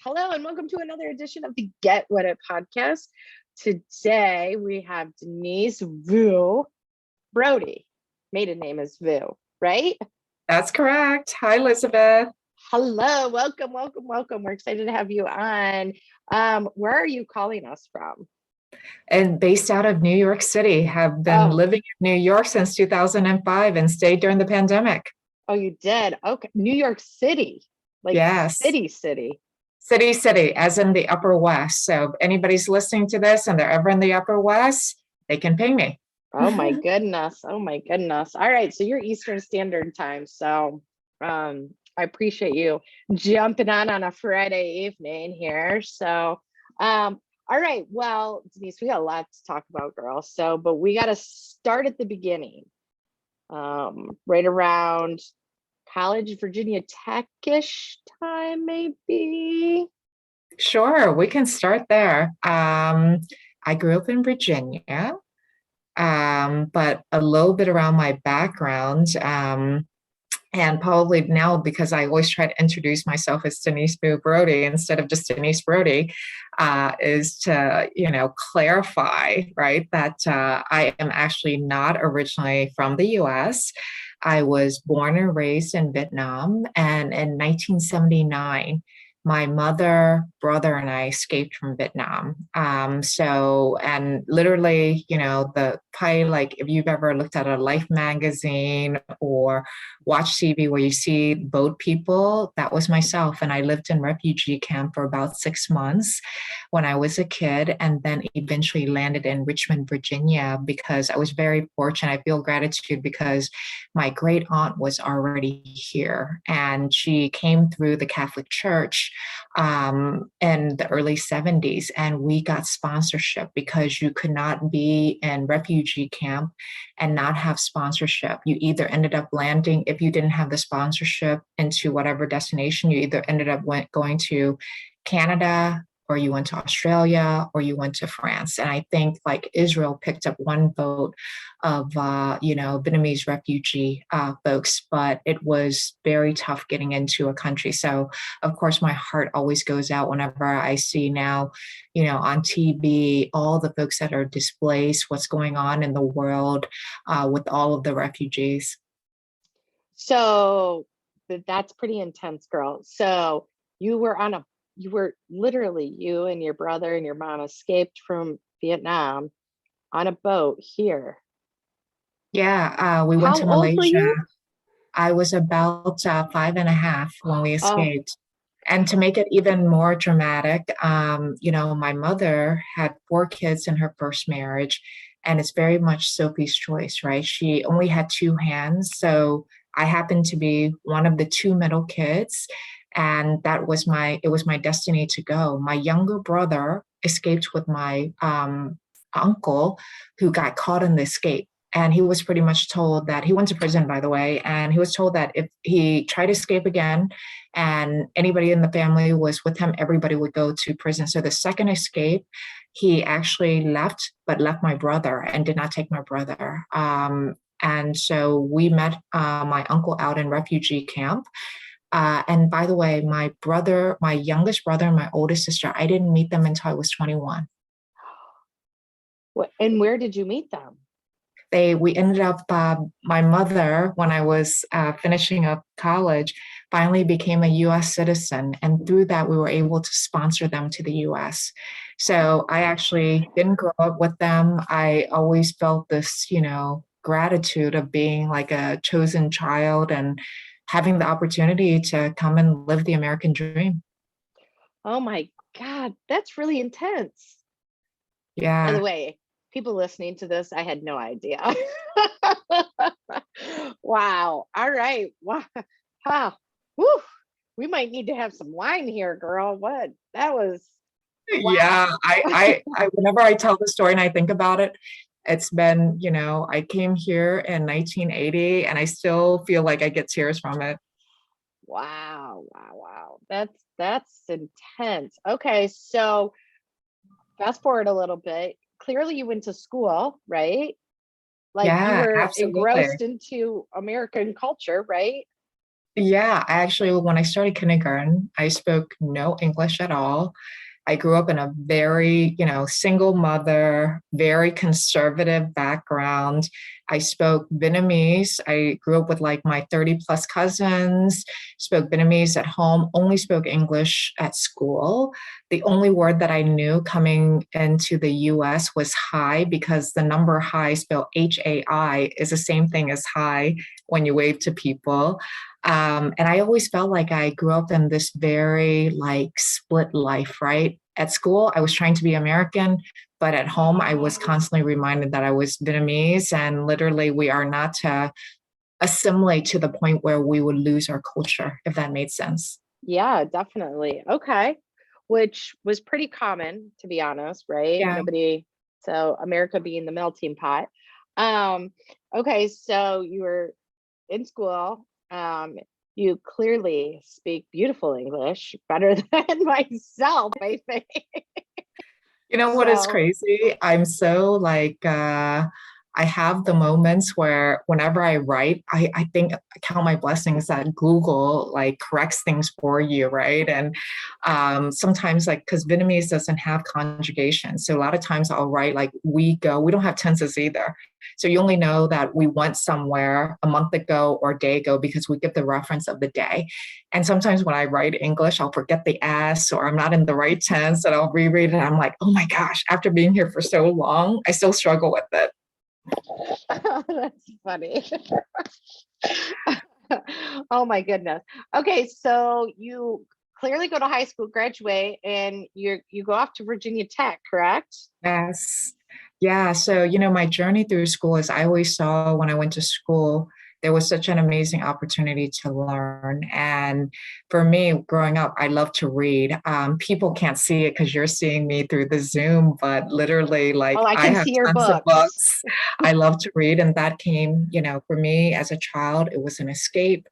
Hello, and welcome to another edition of the Get What It podcast. Today we have Denise Vu Broady. Maiden name is Vu, right? That's correct. Hi, Elizabeth. Hello, welcome. We're excited to have you on. Where are you calling us from? And based out of New York City, have been Oh, living in New York since 2005 and stayed during the pandemic. oh, you did. Okay, New York City, like Yes. city. City, as in the Upper West. So if anybody's listening to this and they're ever in the Upper West, they can ping me. Oh my goodness. All right, so you're Eastern Standard Time. So I appreciate you jumping on a Friday evening here. So all right, well, Denise, we got a lot to talk about, girl. So, but we got to start at the beginning. Right around college, Virginia Tech-ish time, maybe. Sure, we can start there. I grew up in Virginia, but a little bit around my background. And probably now, because I always try to introduce myself as Denise Vu Broady instead of just Denise Broady, is to, clarify, right, that I am actually not originally from the US. I was born and raised in Vietnam, and in 1979, my mother, brother, and I escaped from Vietnam. And literally, probably like if you've ever looked at a Life magazine or watch TV where you see boat people, that was myself. And I lived in refugee camp for about 6 months when I was a kid, and then eventually landed in Richmond, Virginia, because I was very fortunate. I feel gratitude because my great aunt was already here, and she came through the Catholic Church in the early 70s, and we got sponsorship because you could not be in refugee camp and not have sponsorship. You either ended up landing, if you didn't have the sponsorship, into whatever destination, you either ended up going to Canada, or you went to Australia, or you went to France. And I think like Israel picked up one boat of, Vietnamese refugee folks, but it was very tough getting into a country. So of course, my heart always goes out whenever I see now, on TV, all the folks that are displaced, what's going on in the world with all of the refugees. So that's pretty intense, girl. So you were literally, you and your brother and your mom escaped from Vietnam on a boat here. Yeah, we went How to old were Malaysia. you? I was about 5.5 when we Oh, escaped. And to make it even more dramatic, my mother had 4 kids in her first marriage, and it's very much Sophie's choice, right? She only had 2 hands. So I happened to be one of the 2 middle kids, and it was my destiny to go. My younger brother escaped with my uncle, who got caught in the escape. And he was pretty much told that he went to prison, by the way, and he was told that if he tried to escape again and anybody in the family was with him, everybody would go to prison. So the second escape, he actually left, but left my brother and did not take my brother. And so we met my uncle out in refugee camp. And by the way, my youngest brother and my oldest sister, I didn't meet them until I was 21. and where did you meet them? We ended up, my mother, when I was finishing up college, finally became a US citizen. And through that, we were able to sponsor them to the US. So I actually didn't grow up with them. I always felt this, gratitude of being like a chosen child and having the opportunity to come and live the American dream. Oh my God, that's really intense. By the Yeah. way, people listening to this, I had no idea. Wow. All right. Wow. Huh. Woo. We might need to have some wine here, girl. What? That was Yeah, wow. whenever I tell the story and I think about it, it's been, I came here in 1980 and I still feel like I get tears from it. Wow. That's intense. Okay, so fast forward a little bit. Clearly you went to school, right? Like you Yeah, were absolutely. engrossed into American culture, right? Yeah, actually, when I started kindergarten, I spoke no English at all. I grew up in a very, single mother, very conservative background. I spoke Vietnamese. I grew up with like my 30 plus cousins, spoke Vietnamese at home, only spoke English at school. The only word that I knew coming into the US was hi, because the number hi, spelled HAI, is the same thing as hi when you wave to people. And I always felt like I grew up in this very like split life, right? At school, I was trying to be American, but at home, I was constantly reminded that I was Vietnamese, and literally, we are not to assimilate to the point where we would lose our culture, if that made sense. Yeah, definitely. Okay. Which was pretty common, to be honest, right? Yeah. Nobody, so America being the melting pot. Um, okay, so you were in school. You clearly speak beautiful English, better than myself, I think. You know what is So, crazy? I'm so like I have the moments where whenever I write, I think I count my blessings that Google like corrects things for you, right? And sometimes like because Vietnamese doesn't have conjugation. So a lot of times I'll write like we go, we don't have tenses either. So you only know that we went somewhere a month ago or a day ago because we give the reference of the day. And sometimes when I write English, I'll forget the S or I'm not in the right tense and I'll reread it. And I'm like, oh my gosh, after being here for so long, I still struggle with it. that's funny. Oh my goodness. Okay, so you clearly go to high school, graduate, and you go off to Virginia Tech, correct? Yes. Yeah. So, my journey through school is I always saw when I went to school, there was such an amazing opportunity to learn. And for me, growing up, I love to read. People can't see it because you're seeing me through the Zoom, but literally, Oh, like, I I can have see your tons of books. books. I love to read. And that came, for me as a child, it was an escape.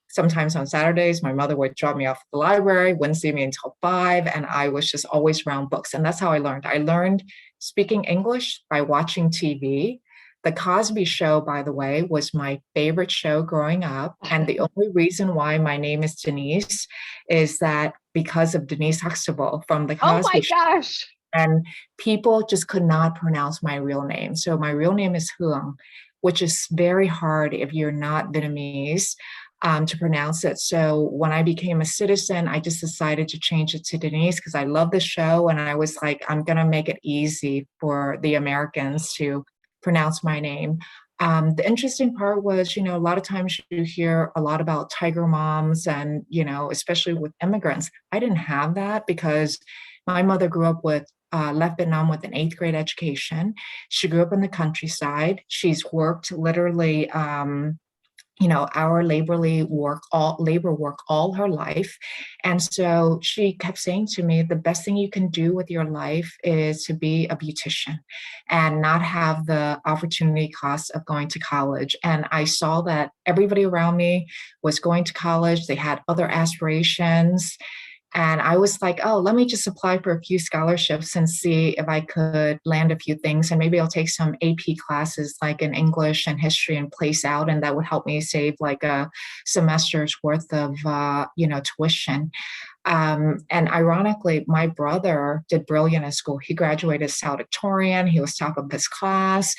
Sometimes on Saturdays, my mother would drop me off at the library, wouldn't see me until 5, and I was just always around books. And that's how I learned. I learned speaking English by watching TV. The Cosby Show, by the way, was my favorite show growing up. And the only reason why my name is Denise is that because of Denise Huxtable from The Oh Cosby my Show. gosh. And people just could not pronounce my real name. So my real name is Huong, which is very hard if you're not Vietnamese to pronounce it. So when I became a citizen, I just decided to change it to Denise because I love the show. And I was like, I'm going to make it easy for the Americans to pronounce my name. The interesting part was, a lot of times you hear a lot about tiger moms and, especially with immigrants. I didn't have that because my mother grew up with left Vietnam with an eighth grade education. She grew up in the countryside. She's worked literally, our labor work all her life. And so she kept saying to me, the best thing you can do with your life is to be a beautician and not have the opportunity cost of going to college. And I saw that everybody around me was going to college. They had other aspirations. And I was like, oh, let me just apply for a few scholarships and see if I could land a few things. And maybe I'll take some AP classes like in English and history and place out. And that would help me save like a semester's worth of, tuition. And ironically, my brother did brilliant in school. He graduated salutatorian. He was top of his class.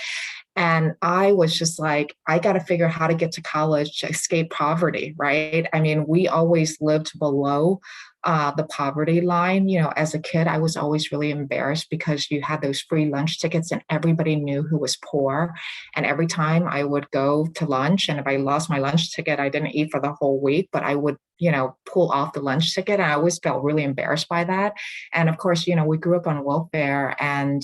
And I was just like, I got to figure out how to get to college to escape poverty, right? I mean, we always lived below the poverty line. As a kid, I was always really embarrassed because you had those free lunch tickets and everybody knew who was poor. And every time I would go to lunch, and if I lost my lunch ticket, I didn't eat for the whole week, but I would, pull off the lunch ticket. And I always felt really embarrassed by that. And of course, we grew up on welfare and,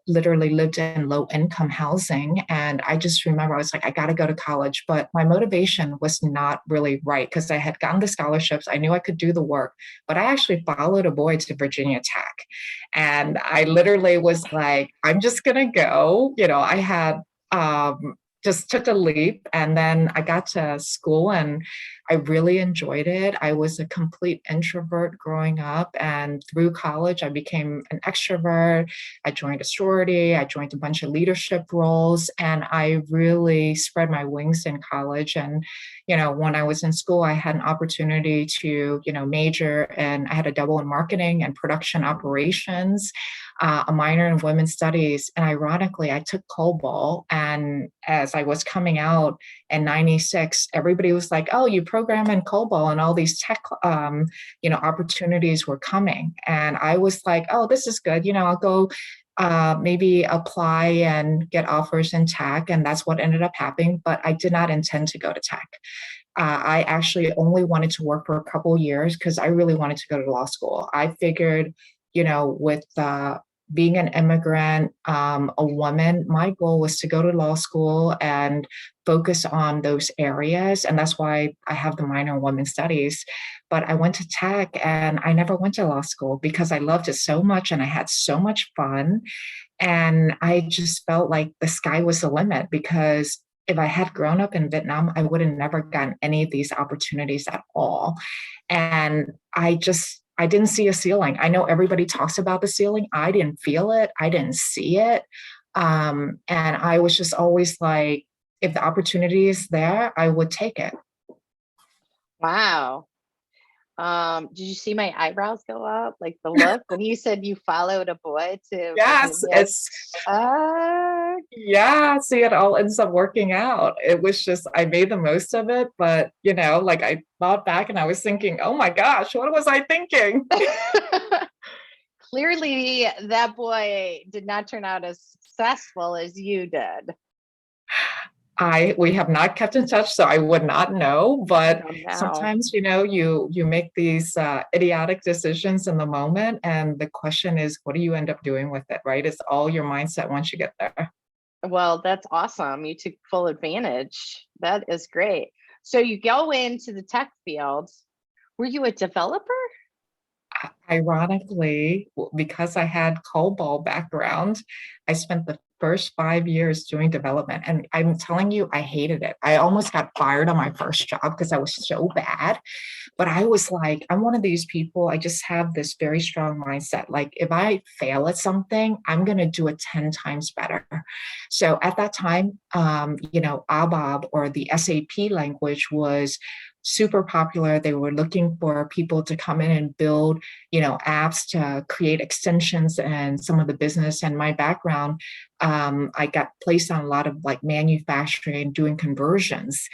literally lived in low income housing. And I just remember I was like, I got to go to college. But my motivation was not really right because I had gotten the scholarships. I knew I could do the work, but I actually followed a boy to Virginia Tech. And I literally was like, I'm just going to go. I had, just took a leap, and then I got to school and I really enjoyed it. I was a complete introvert growing up, and through college, I became an extrovert. I joined a sorority, I joined a bunch of leadership roles, and I really spread my wings in college. And, when I was in school, I had an opportunity to, major, and I had a double in marketing and production operations, a minor in women's studies. And ironically, I took COBOL. And as I was coming out in 96, everybody was like, oh, you program in COBOL, and all these tech, opportunities were coming. And I was like, oh, this is good. I'll go maybe apply and get offers in tech. And that's what ended up happening. But I did not intend to go to tech. I actually only wanted to work for a couple of years because I really wanted to go to law school. I figured, with being an immigrant, a woman, my goal was to go to law school and focus on those areas. And that's why I have the minor in women's studies. But I went to tech and I never went to law school because I loved it so much and I had so much fun. And I just felt like the sky was the limit, because if I had grown up in Vietnam, I would have never gotten any of these opportunities at all. And I didn't see a ceiling. I know everybody talks about the ceiling. I didn't feel it. I didn't see it. And I was just always like, if the opportunity is there, I would take it. Wow. Did you see my eyebrows go up? Like the look when you said you followed a boy to Yes, Virginia? yeah, see, it all ends up working out. It was just, I made the most of it, but like I thought back and I was thinking, oh my gosh, what was I thinking? Clearly, that boy did not turn out as successful as you did. We have not kept in touch, so I would not know. But Oh, no. sometimes, you make these idiotic decisions in the moment, and the question is, what do you end up doing with it, right? It's all your mindset once you get there. Well, that's awesome. You took full advantage. That is great. So you go into the tech field. Were you a developer? Ironically, because I had COBOL background, I spent the first 5 years doing development. And I'm telling you, I hated it. I almost got fired on my first job because I was so bad. But I was like, I'm one of these people, I just have this very strong mindset. Like, if I fail at something, I'm going to do it 10 times better. So at that time, ABAP, or the SAP language, was super popular. They were looking for people to come in and build, apps to create extensions and some of the business. And my background, I got placed on a lot of like manufacturing, doing conversions.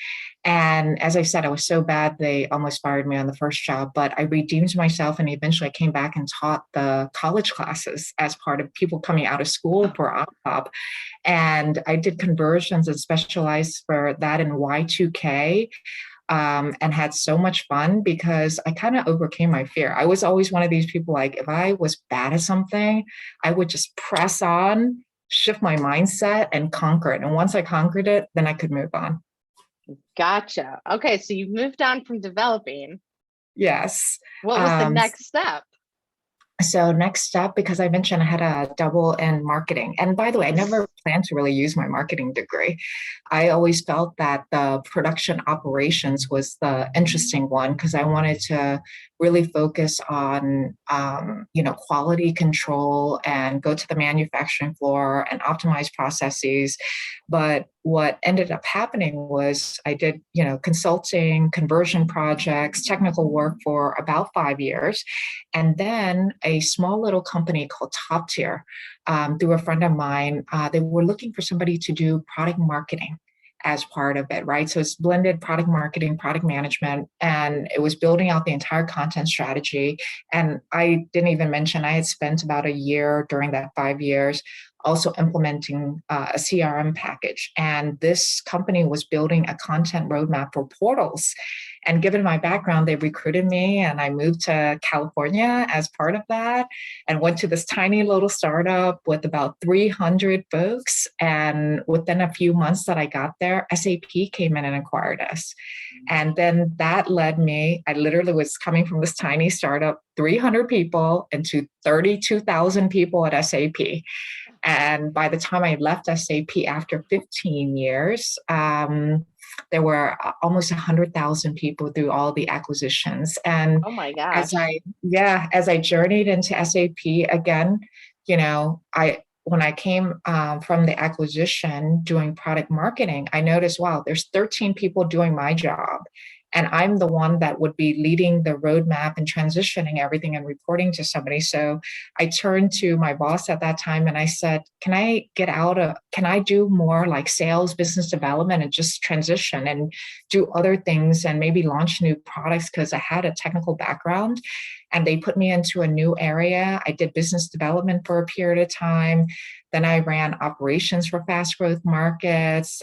And as I said, I was so bad, they almost fired me on the first job, but I redeemed myself. And eventually I came back and taught the college classes as part of people coming out of school for ABAP. And I did conversions and specialized for that in Y2K. And had so much fun because I kind of overcame my fear. I was always one of these people, like, if I was bad at something, I would just press on, shift my mindset, and conquer it. And once I conquered it, then I could move on. Gotcha. Okay, so you moved on from developing. Yes. What was the next step? So next step, because I mentioned I had a double in marketing. And by the way, I never planned to really use my marketing degree. I always felt that the production operations was the interesting one because I wanted to really focus on, quality control and go to the manufacturing floor and optimize processes. But what ended up happening was I did, consulting, conversion projects, technical work for about 5 years. And then a small little company called Top Tier, through a friend of mine, they were looking for somebody to do product marketing as part of it, right? So it's blended product marketing, product management, and it was building out the entire content strategy. And I didn't even mention I had spent about a year during that 5 years also implementing a CRM package. And this company was building a content roadmap for portals. And given my background, they recruited me and I moved to California as part of that and went to this tiny little startup with about 300 folks. And within a few months that I got there, SAP came in and acquired us. And then that led me, I literally was coming from this tiny startup, 300 people into 32,000 people at SAP. And by the time I left SAP after 15 years, there were almost 100,000 people through all the acquisitions. And Oh my as gosh. I journeyed into SAP again, when I came from the acquisition doing product marketing, I noticed, wow, there's 13 people doing my job. And I'm the one that would be leading the roadmap and transitioning everything and reporting to somebody. So I turned to my boss at that time and I said, can I do more like sales, business development, and just transition and do other things and maybe launch new products? Because I had a technical background and they put me into a new area. I did business development for a period of time. Then I ran operations for fast growth markets.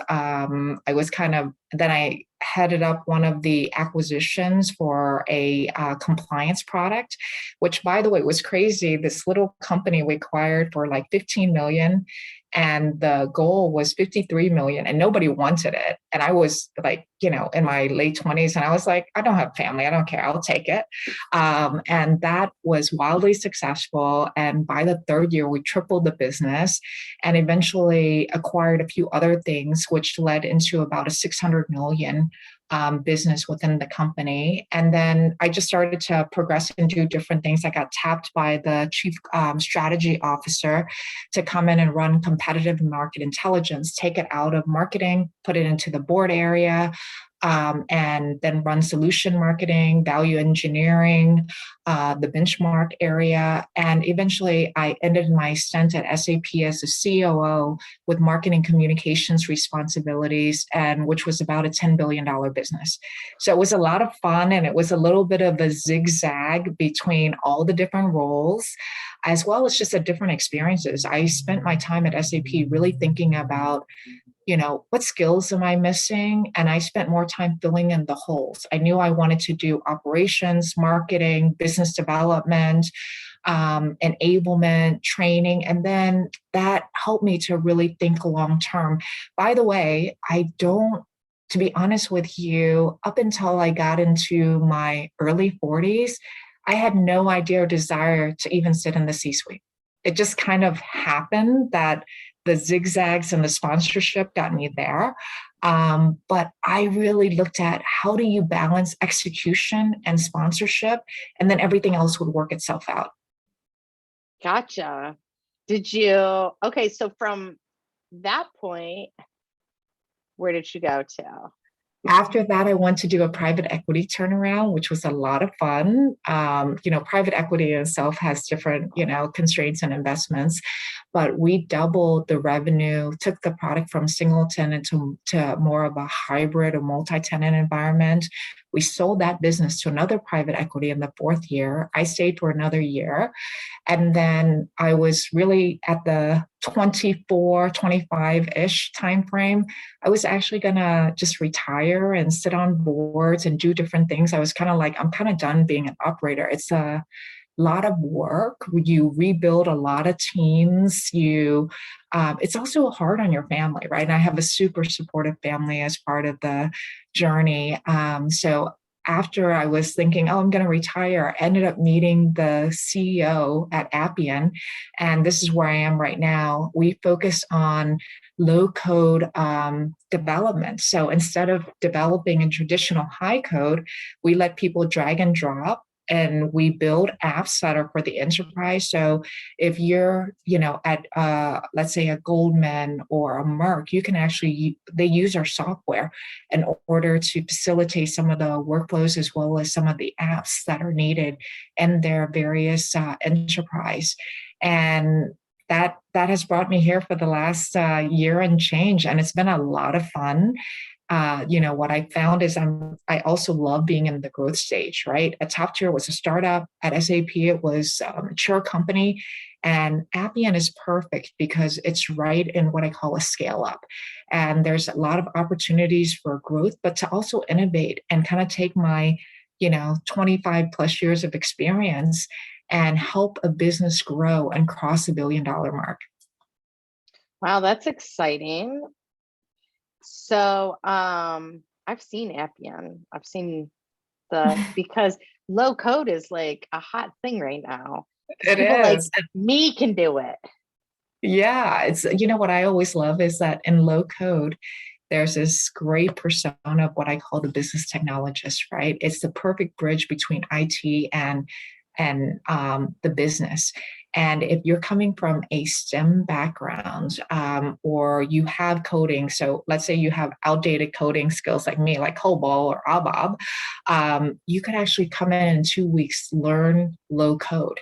Then I headed up one of the acquisitions for a compliance product, which, by the way, was crazy. This little company we acquired for like 15 million, and the goal was 53 million, and nobody wanted it. And I was like, in my late 20s, and I was like, I don't have family, I don't care, I'll take it. And that was wildly successful. And by the third year, we tripled the business and eventually acquired a few other things, which led into about a 600 million business within the company. And then I just started to progress and do different things. I got tapped by the chief strategy officer to come in and run competitive market intelligence, take it out of marketing, put it into the board area, and then run solution marketing, value engineering, the benchmark area. And eventually I ended my stint at SAP as a COO with marketing communications responsibilities, and which was about a $10 billion business. So it was a lot of fun, and it was a little bit of a zigzag between all the different roles, as well as just the different experiences. I spent my time at SAP really thinking about what skills am I missing? And I spent more time filling in the holes. I knew I wanted to do operations, marketing, business development, enablement, training. And then that helped me to really think long term. By the way, to be honest with you, up until I got into my early 40s, I had no idea or desire to even sit in the C-suite. It just kind of happened that the zigzags and the sponsorship got me there. But I really looked at how do you balance execution and sponsorship, and then everything else would work itself out. Gotcha. Okay, so from that point, where did you go to? After that, I went to do a private equity turnaround, which was a lot of fun. Private equity itself has different, constraints and investments, but we doubled the revenue, took the product from singleton to more of a hybrid or multi-tenant environment. We sold that business to another private equity in the fourth year. I stayed for another year. And then I was really at the 24, 25-ish timeframe. I was actually going to just retire and sit on boards and do different things. I was kind of like, I'm kind of done being an operator. It's a lot of work. You rebuild a lot of teams. It's also hard on your family, right? And I have a super supportive family as part of the journey. So after I was thinking, I'm going to retire, I ended up meeting the CEO at Appian. And this is where I am right now. We focus on low code development. So instead of developing in traditional high code, we let people drag and drop, and we build apps that are for the enterprise. So if you're, at let's say a Goldman or a Merck, you can they use our software in order to facilitate some of the workflows as well as some of the apps that are needed in their various enterprise. And that has brought me here for the last year and change, and it's been a lot of fun. What I found is I also love being in the growth stage, right? At Top Tier was a startup. At SAP, it was a mature company. And Appian is perfect because it's right in what I call a scale up. And there's a lot of opportunities for growth, but to also innovate and kind of take my, 25 plus years of experience and help a business grow and cross $1 billion mark. Wow, that's exciting. So I've seen Appian. I've seen because low code is like a hot thing right now. It People is. like me can do it. Yeah, it's what I always love is that in low code, there's this great persona of what I call the business technologist, right? It's the perfect bridge between IT and the business. And if you're coming from a STEM background, or you have coding, so let's say you have outdated coding skills like me, like COBOL or ABAP, you could actually come in 2 weeks, learn low code.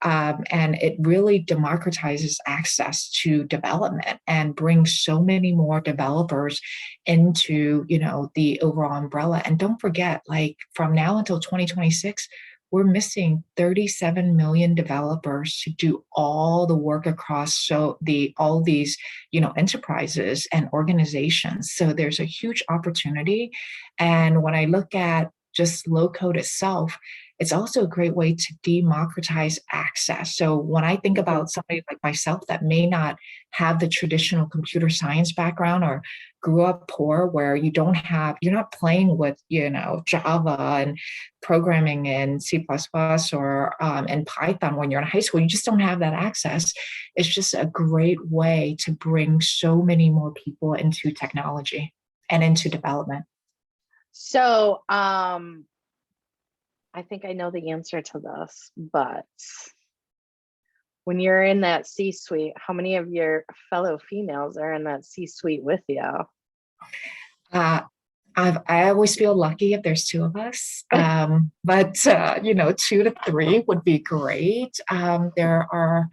And it really democratizes access to development and brings so many more developers into, the overall umbrella. And don't forget, like from now until 2026, we're missing 37 million developers to do all the work across all these enterprises and organizations. So there's a huge opportunity. And when I look at just low code itself, it's also a great way to democratize access. So when I think about somebody like myself that may not have the traditional computer science background or grew up poor, where you're not playing with, Java and programming in C++ or in Python when you're in high school, you just don't have that access. It's just a great way to bring so many more people into technology and into development. So, I think I know the answer to this, but when you're in that C-suite, how many of your fellow females are in that C-suite with you? I always feel lucky if there's two of us, but 2 to 3 would be great. There are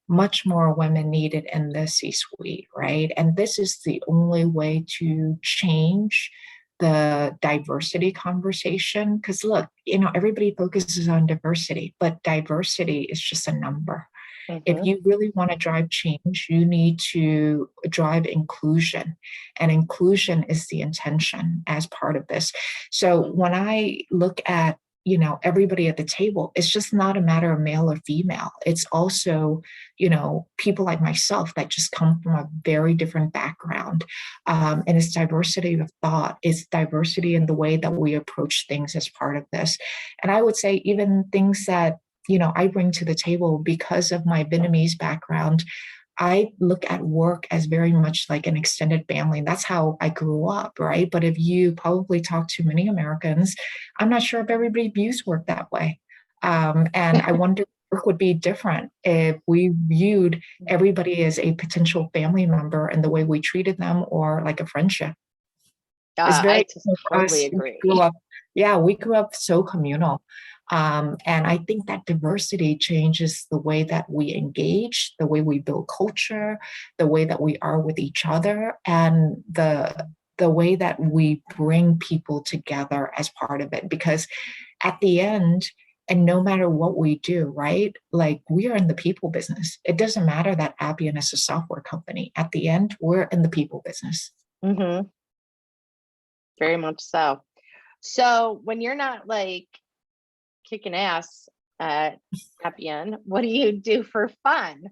much more women needed in the C-suite, right? And this is the only way to change the diversity conversation. Because look, everybody focuses on diversity, but diversity is just a number. If you really want to drive change, you need to drive inclusion, and inclusion is the intention as part of this. So when I look at everybody at the table, it's just not a matter of male or female. It's also, people like myself that just come from a very different background. And it's diversity of thought, it's diversity in the way that we approach things as part of this. And I would say even things that, I bring to the table because of my Vietnamese background. I look at work as very much like an extended family. That's how I grew up, right? But if you probably talk to many Americans, I'm not sure if everybody views work that way. And I wonder if work would be different if we viewed everybody as a potential family member and the way we treated them, or like a friendship. It's very I totally agree. We grew up so communal. And I think that diversity changes the way that we engage, the way we build culture, the way that we are with each other, and the way that we bring people together as part of it. Because at the end, and no matter what we do, right? Like, we are in the people business. It doesn't matter that Appian is a software company. At the end, we're in the people business. Mm-hmm. Very much so. So when you're not like kicking ass at Appian, what do you do for fun?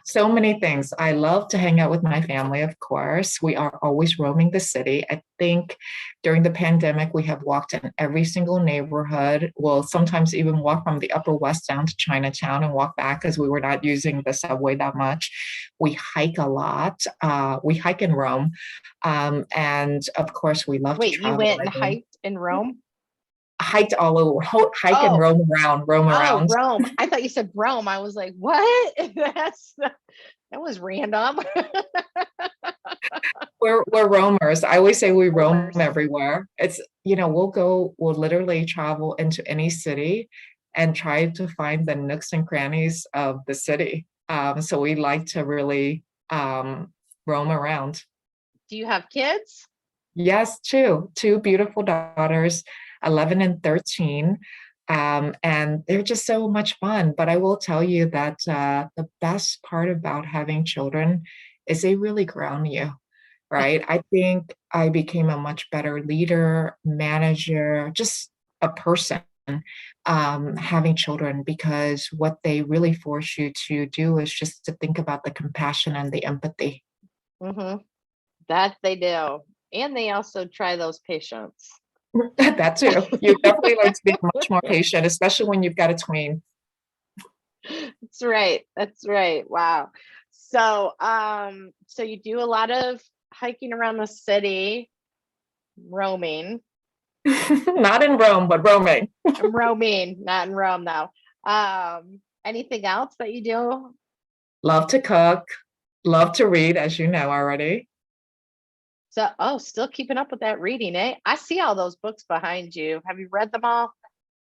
So many things. I love to hang out with my family, of course. We are always roaming the city. I think during the pandemic, we have walked in every single neighborhood. We'll sometimes even walk from the Upper West down to Chinatown and walk back because we were not using the subway that much. We hike a lot. We hike in Rome. And of course, we love to travel. You went and hiked in Rome? Hiked all over, hike and roam around. Rome. I thought you said Rome. I was like, what? That was random. We're roamers. I always say we roam everywhere. It's, we'll literally travel into any city and try to find the nooks and crannies of the city. So we like to really roam around. Do you have kids? Yes, two beautiful daughters, 11 and 13. And they're just so much fun. But I will tell you that the best part about having children is they really ground you, right? I think I became a much better leader, manager, just a person, having children, because what they really force you to do is just to think about the compassion and the empathy. Mm-hmm. That they do. And they also try those patience. That too. You definitely learn to be much more patient, especially when you've got a tween. That's right. Wow. So, so you do a lot of hiking around the city, roaming. Not in Rome, but roaming. I'm roaming, not in Rome though. Anything else that you do? Love to cook, love to read, as you know already. So, oh, still keeping up with that reading, eh? I see all those books behind you. Have you read them all?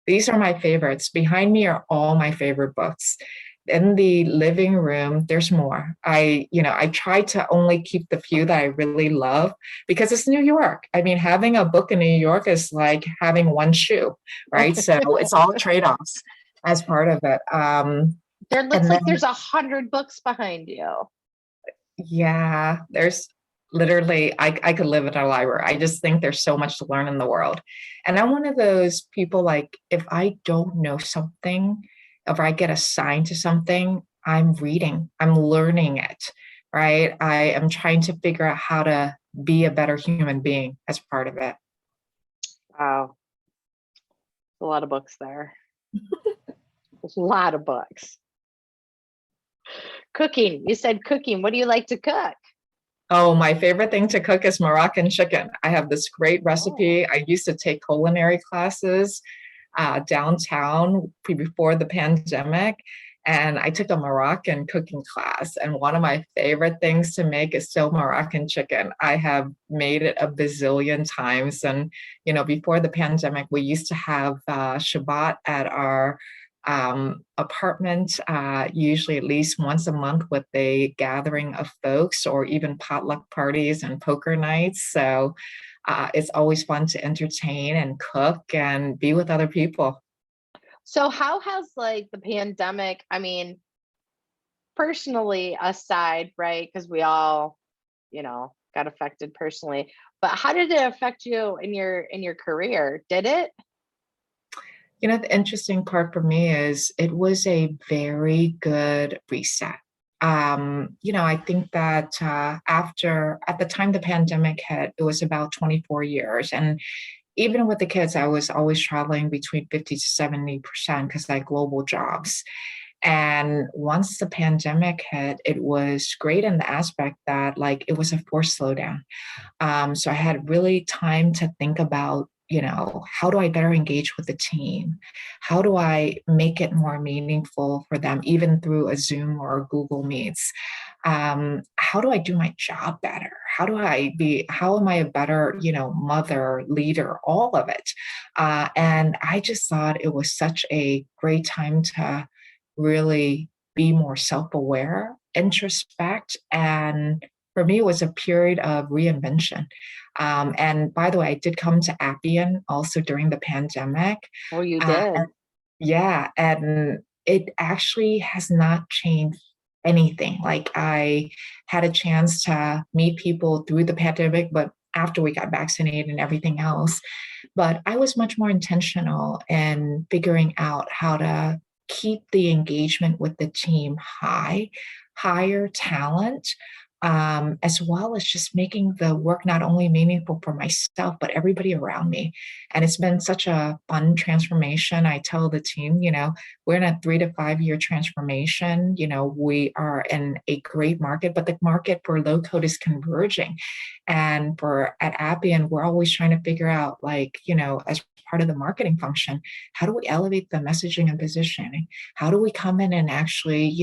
These are my favorites. Behind me are all my favorite books. In the living room, there's more. I try to only keep the few that I really love because it's New York. I mean, having a book in New York is like having one shoe, right? So it's all trade-offs as part of it. There looks And like then, there's 100 books behind you. yeah, there's literally, I could live in a library. I just think there's so much to learn in the world. And I'm one of those people, like, if I don't know something, if I get assigned to something, I'm reading, I'm learning it, right? I am trying to figure out how to be a better human being as part of it. Wow, a lot of books there. There's a lot of books. Cooking. You said cooking. What do you like to cook? Oh, my favorite thing to cook is Moroccan chicken. I have this great Oh, recipe. I used to take culinary classes downtown before the pandemic. And I took a Moroccan cooking class. And one of my favorite things to make is still Moroccan chicken. I have made it a bazillion times. And, before the pandemic, we used to have Shabbat at our apartment, usually at least once a month with a gathering of folks or even potluck parties and poker nights. So it's always fun to entertain and cook and be with other people. so how has like the pandemic, I mean, personally aside, right? Because we all, got affected personally. But how did it affect you in your career? Did it? The interesting part for me is it was a very good reset. I think that at the time the pandemic hit, it was about 24 years. And even with the kids, I was always traveling between 50 to 70% because I had global jobs. And once the pandemic hit, it was great in the aspect that like it was a forced slowdown. So I had really time to think about, how do I better engage with the team? How do I make it more meaningful for them, even through a Zoom or a Google Meets? How do I do my job better? How am I a better, mother, leader, all of it? And I just thought it was such a great time to really be more self-aware, introspect, and for me, it was a period of reinvention. And by the way, I did come to Appian also during the pandemic. Oh, you And did. yeah, and it actually has not changed anything. Like I had a chance to meet people through the pandemic, but after we got vaccinated and everything else. But I was much more intentional in figuring out how to keep the engagement with the team high, hire talent, as well as just making the work not only meaningful for myself, but everybody around me. And it's been such a fun transformation. I tell the team, we're in a 3 to 5 year transformation. We are in a great market, but the market for low code is converging. And at Appian, we're always trying to figure out, like, as part of the marketing function, how do we elevate the messaging and positioning? How do we come in and actually,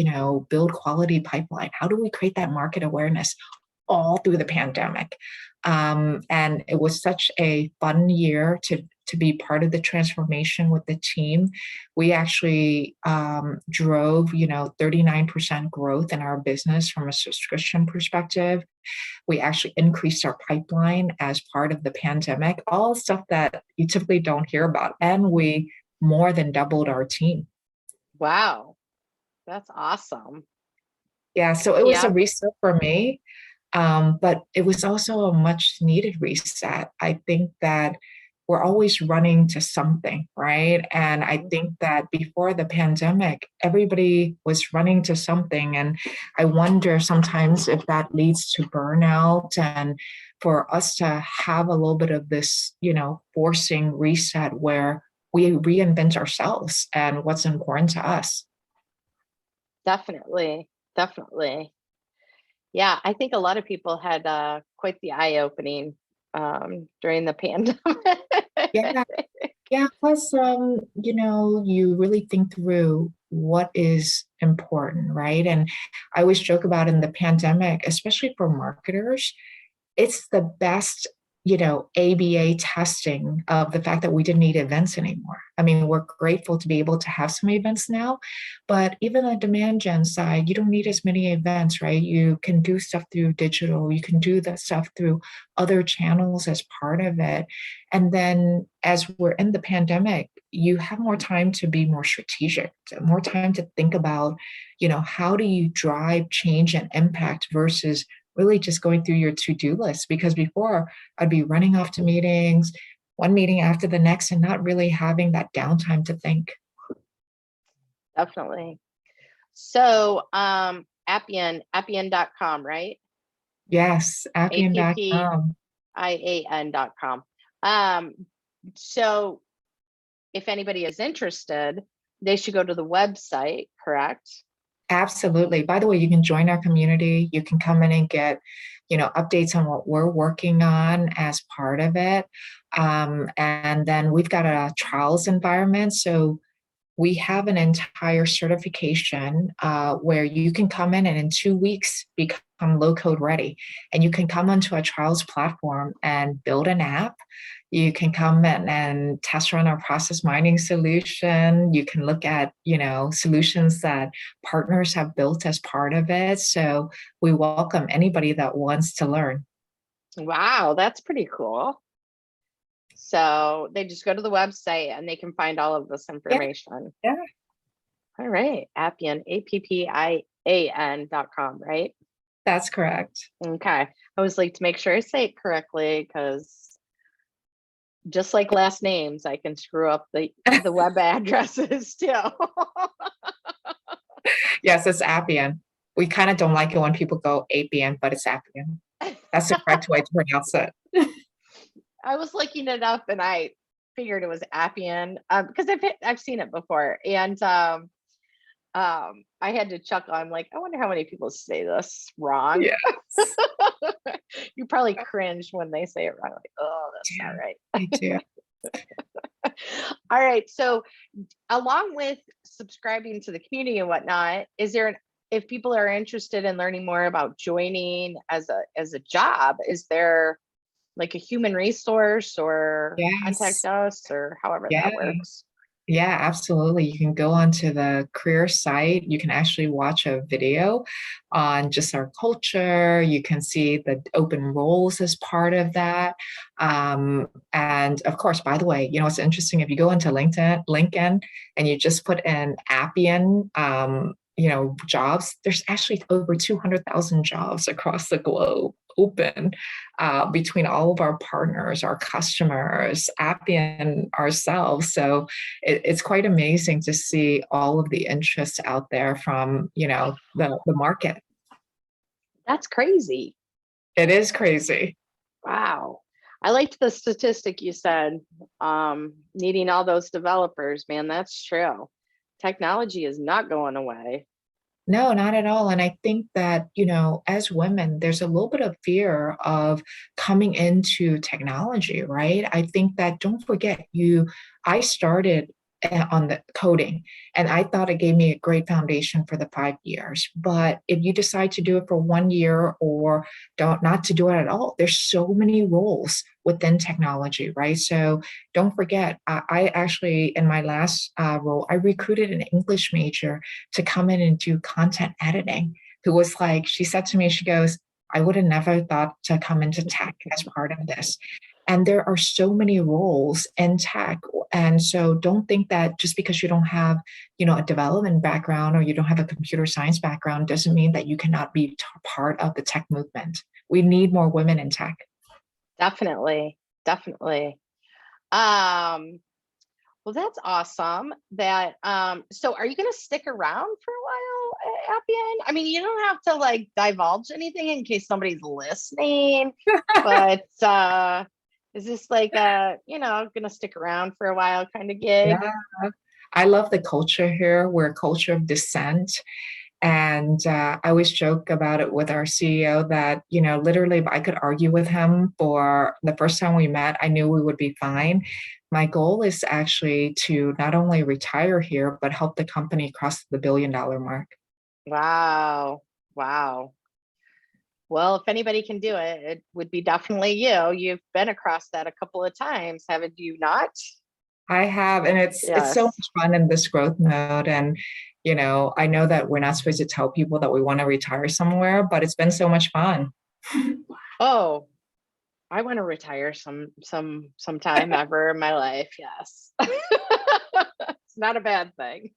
build quality pipeline? How do we create that market awareness all through the pandemic? And it was such a fun year to be part of the transformation with the team. We actually drove, 39% growth in our business from a subscription perspective. We actually increased our pipeline as part of the pandemic, all stuff that you typically don't hear about. And we more than doubled our team. Wow, that's awesome. Yeah, so it was a Yeah. reset for me, but it was also a much needed reset. I think that we're always running to something, right? And I think that before the pandemic, everybody was running to something. And I wonder sometimes if that leads to burnout and for us to have a little bit of this, forcing reset where we reinvent ourselves and what's important to us. Definitely. Definitely. Yeah, I think a lot of people had quite the eye opening during the pandemic. Yeah. Yeah, plus, you really think through what is important, right? And I always joke about in the pandemic, especially for marketers, it's the best, ABA testing of the fact that we didn't need events anymore. I mean, we're grateful to be able to have some events now, but even on the demand gen side, you don't need as many events, right? You can do stuff through digital, you can do the stuff through other channels as part of it. And then as we're in the pandemic, you have more time to be more strategic, more time to think about, how do you drive change and impact versus really just going through your to-do list, because before I'd be running off to meetings, one meeting after the next, and not really having that downtime to think. Definitely. So, Appian.com, right? Yes, Appian.com. Appian.com. Um, so if anybody is interested, they should go to the website, correct? Absolutely. By the way, you can join our community. You can come in and get, updates on what we're working on as part of it. And then we've got a trials environment. So we have an entire certification where you can come in and in 2 weeks become low code ready. And you can come onto a trials platform and build an app. You can come in and test run our process mining solution. You can look at, solutions that partners have built as part of it. So we welcome anybody that wants to learn. Wow, that's pretty cool. So they just go to the website and they can find all of this Yeah, information. yeah, All right, Appian, Appian.com, right? that's correct. Okay. I always like to make sure I say it correctly because just like last names, I can screw up the web addresses too. Yes, it's Appian. We kind of don't like it when people go Appian, but it's Appian. That's the correct way to pronounce it. I was looking it up and I figured it was Appian because I've seen it before, and I had to chuckle. I'm like, I wonder how many people say this wrong. Yes, You probably cringe when they say it wrong. Like, oh, that's not right. I do. All right. So, along with subscribing to the community and whatnot, is there if people are interested in learning more about joining as a job, is there like a human resource or contact Yes. us or however Yeah. that works? Yeah, absolutely. You can go onto the career site. You can actually watch a video on just our culture. You can see the open roles as part of that. And of course, by the way, it's interesting if you go into LinkedIn, and you just put in Appian, jobs, there's actually over 200,000 jobs across the globe open between all of our partners, our customers, Appian ourselves. So it's quite amazing to see all of the interest out there from, the market. That's crazy. It is crazy. Wow. I liked the statistic you said, needing all those developers, man, that's true. Technology is not going away. No, not at all. And I think that, as women, there's a little bit of fear of coming into technology, right? I think that don't forget I started on the coding, and I thought it gave me a great foundation for the 5 years. But if you decide to do it for 1 year or don't not to do it at all, there's so many roles within technology, right? So don't forget, I actually, in my last role, I recruited an English major to come in and do content editing, who was like, she said to me, she goes, I would have never thought to come into tech as part of this. And there are so many roles in tech. And so don't think that just because you don't have, a development background or you don't have a computer science background doesn't mean that you cannot be part of the tech movement. We need more women in tech. Definitely. Definitely. Um, well, that's awesome. That so are you gonna stick around for a while at Appian? I mean, you don't have to like divulge anything in case somebody's listening, but is this like gonna stick around for a while kind of gig? Yeah, I love the culture here. We're a culture of dissent. And I always joke about it with our CEO that, literally, if I could argue with him for the first time we met, I knew we would be fine. My goal is actually to not only retire here, but help the company cross the $1 billion mark. Wow. Wow. Well, if anybody can do it, it would be definitely you. You've been across that a couple of times, haven't you not? I have, and it's so Yes. much fun in this growth mode. And I know that we're not supposed to tell people that we want to retire somewhere, but it's been so much fun. Oh, I want to retire sometime ever in my life. Yes. It's not a bad thing.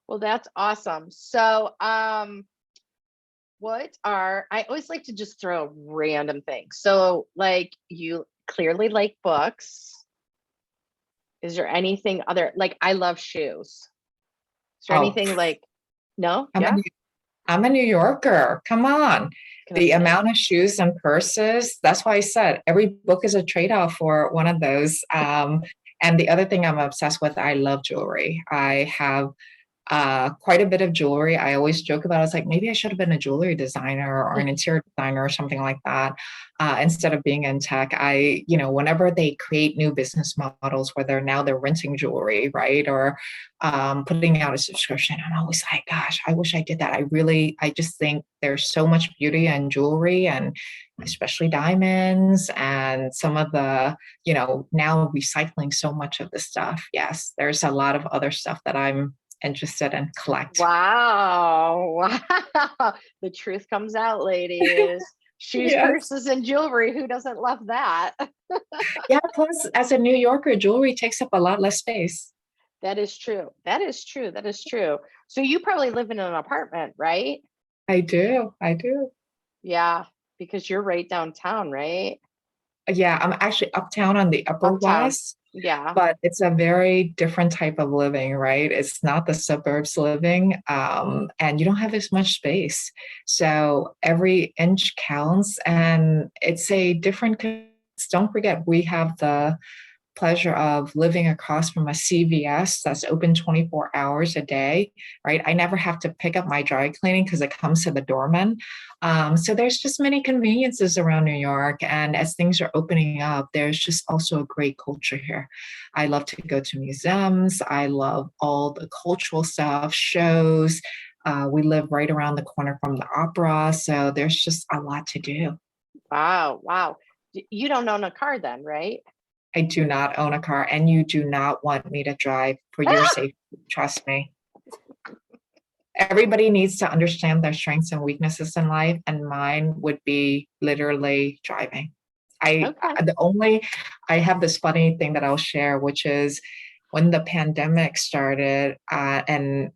Well, that's awesome. So, I always like to just throw random things. So, like, you clearly like books. Is there anything other, like, I love shoes. Is there Oh, anything like, no? I'm a Yeah. I'm a New Yorker. Come on. Gonna The say, amount of shoes and purses, that's why I said every book is a trade-off for one of those. And the other thing I'm obsessed with, I love jewelry. I have quite a bit of jewelry. I always joke about it. It's like maybe I should have been a jewelry designer or an interior designer or something like that instead of being in tech. Whenever they create new business models where they're renting jewelry, right, or putting out a subscription, I'm always like, gosh, I wish I did that. I just think there's so much beauty in jewelry, and especially diamonds and some of the, now recycling so much of the stuff. Yes, there's a lot of other stuff that I'm interested in collect. wow. Wow. The truth comes out, ladies. Shoes, Yes. purses, and jewelry. Who doesn't love that? Yeah, plus as a New Yorker, jewelry takes up a lot less space. That is true. That is true. That is true. So you probably live in an apartment, right? I do. I do. Yeah, because you're right downtown, right? Yeah, I'm actually uptown on the Upper Uptown. West, Yeah. but it's a very different type of living, right? It's not the suburbs living, and you don't have as much space. So every inch counts, and it's a different. Don't forget, we have the pleasure of living across from a CVS that's open 24 hours a day, right? I never have to pick up my dry cleaning because it comes to the doorman. So there's just many conveniences around New York. And as things are opening up, there's just also a great culture here. I love to go to museums. I love all the cultural stuff, shows. We live right around the corner from the opera. So there's just a lot to do. Wow. Wow. You don't own a car then, right? I do not own a car, and you do not want me to drive for your safety. Trust me. Everybody needs to understand their strengths and weaknesses in life, and mine would be literally driving. I Okay. the only I have this funny thing that I'll share, which is when the pandemic started, and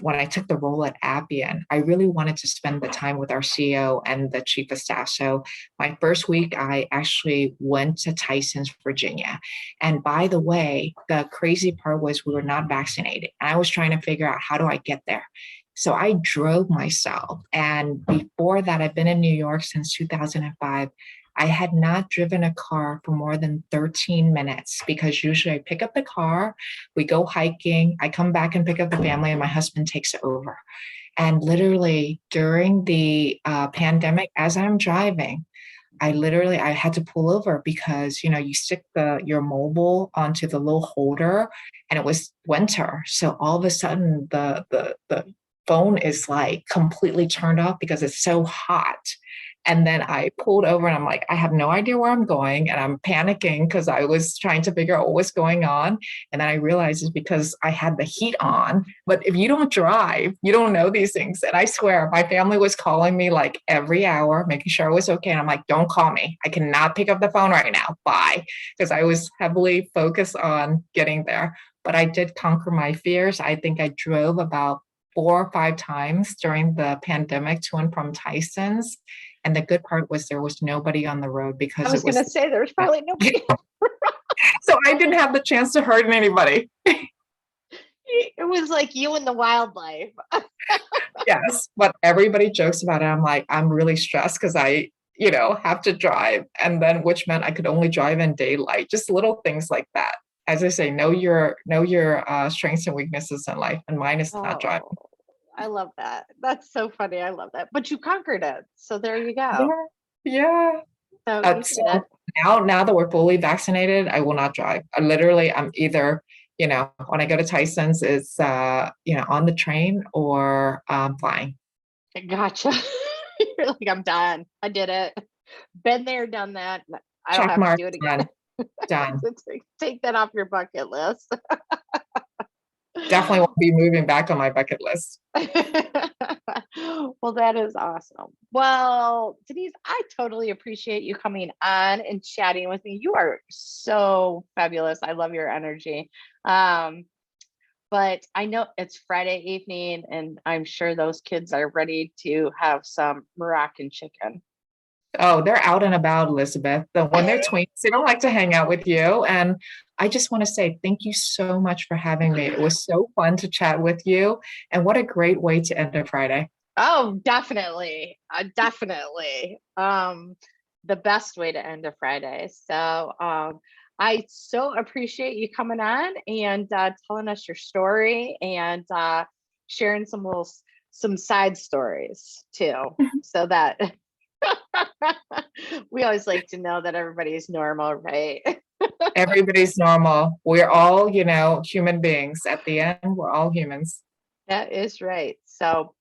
when I took the role at Appian, I really wanted to spend the time with our CEO and the chief of staff. So my first week, I actually went to Tyson's, Virginia. And by the way, the crazy part was we were not vaccinated. I was trying to figure out, how do I get there? So I drove myself. And before that, I've been in New York since 2005. I had not driven a car for more than 13 minutes because usually I pick up the car, we go hiking, I come back and pick up the family, and my husband takes over. And literally during the pandemic, as I'm driving, I had to pull over because you stick your mobile onto the little holder, and it was winter, so all of a sudden the phone is like completely turned off because it's so hot. And then I pulled over and I'm like, I have no idea where I'm going. And I'm panicking because I was trying to figure out what was going on. And then I realized it's because I had the heat on. But if you don't drive, you don't know these things. And I swear, my family was calling me like every hour, making sure I was okay. And I'm like, don't call me. I cannot pick up the phone right now. Bye. Because I was heavily focused on getting there. But I did conquer my fears. I think I drove about 4 or 5 times during the pandemic to and from Tyson's. And the good part was there was nobody on the road I because was it gonna was, say there's probably nobody. so I didn't have the chance to hurt anybody. It was like you and the wildlife. Yes, but everybody jokes about it. I'm like, I'm really stressed because I, have to drive. And then, which meant I could only drive in daylight, just little things like that. as I say, know your strengths and weaknesses in life, and mine is not driving. Oh, I love that. That's so funny. I love that. But you conquered it. So there you go. Yeah, yeah. So you So did it. now that we're fully vaccinated, I will not drive. I'm either, when I go to Tyson's, it's on the train or flying. Gotcha. You're like, I'm done. I did it. Been there, done that. I don't Check have to mark, do it again. done. So take that off your bucket list. Definitely won't be moving back on my bucket list. Well, that is awesome. Well, Denise, I totally appreciate you coming on and chatting with me. You are so fabulous. I love your energy. But I know it's Friday evening, and I'm sure those kids are ready to have some Moroccan chicken. Oh, they're out and about, Elizabeth. When they're tweens, they don't like to hang out with you. And I just want to say thank you so much for having me. It was so fun to chat with you. And what a great way to end a Friday. Oh, definitely. Definitely. The best way to end a Friday. So I so appreciate you coming on and telling us your story and sharing some side stories too. So that we always like to know that everybody's normal, right? Everybody's normal. We're all, human beings. At the end, we're all humans. That is right. So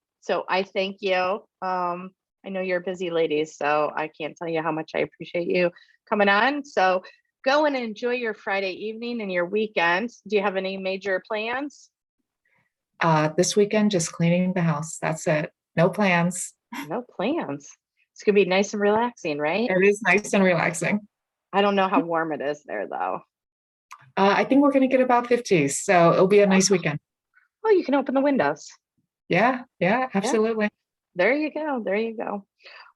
I thank you. I know you're busy ladies, so I can't tell you how much I appreciate you coming on. So go and enjoy your Friday evening and your weekend. Do you have any major plans? This weekend, just cleaning the house. That's it. No plans. No plans. It's gonna be nice and relaxing, right? It is nice and relaxing. I don't know how warm it is there though. I think we're going to get about 50, so it'll be a nice weekend. Oh, you can open the windows. Yeah, absolutely. There you go. There you go.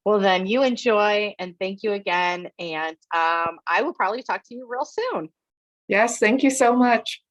Well, then you enjoy and thank you again. And I will probably talk to you real soon. Yes, thank you so much.